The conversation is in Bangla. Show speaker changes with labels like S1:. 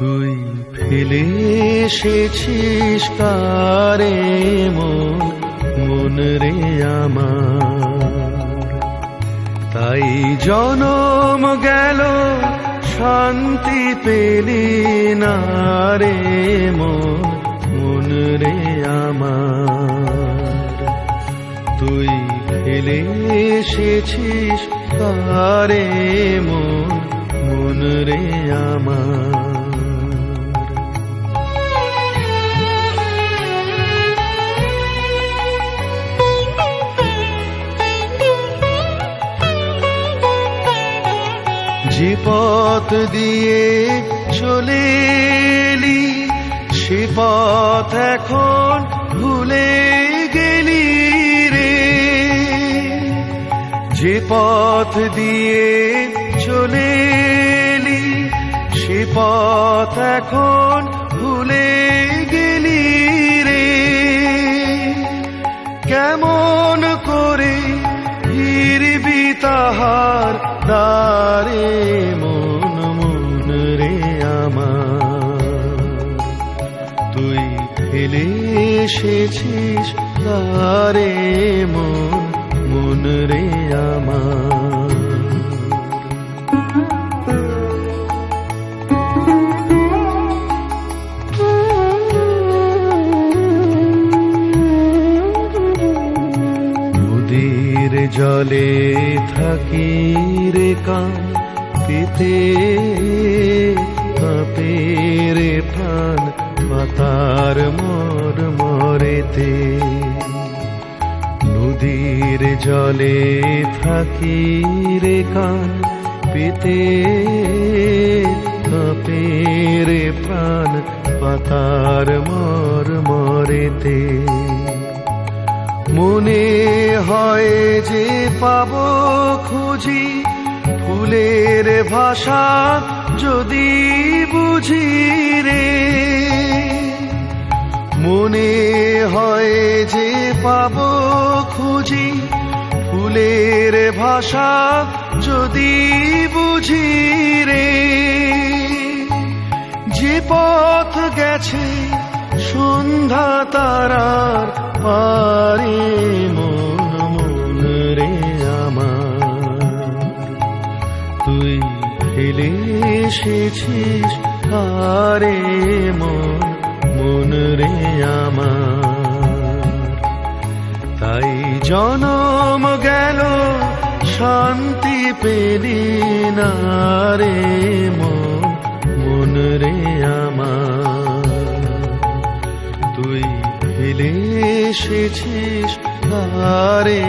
S1: তুই ফেলে এসেছিস কারে মন রে আমার, তাই জনম গেল শান্তি পেলি না রে মন রে আমার। তুই ফেলে এসেছিস কারে মন রে আমার। যে পথ দিয়ে চলে এলি সে পথ এখন ভুলে গেলি রে। যে পথ দিয়ে চলে এলি সে পথ এখন ভুলে গেলি রে। কেমন করে ফিরবি তাহার দ্বারে মন রে আমার। তুই ফেলে এসেছিস দ্বারে মন রে আমার। নদীর জলে থাকি রে কান পেতে কাঁপে রে প্রাণ পাতার মরেতে। নদীর জলে থাকি রে কান পেতে কাঁপে রে প্রাণ পাতার মরেতে। মনে হয় যে পাব খুঁজি ফুলের ভাষা যদি বুঝি রে। মনে হয় যে পাব খুঁজি ফুলের ভাষা যদি বুঝি রে। যে পথ গেছে সন্ধ্যা তারার পারে মন রে আমার। তুই ফেলে এসেছিস কারে মন রে আমার। তাই জনম গেল শান্তি পেলি না রে মন রে আমার। তুই ফেলে এসেছিস কারে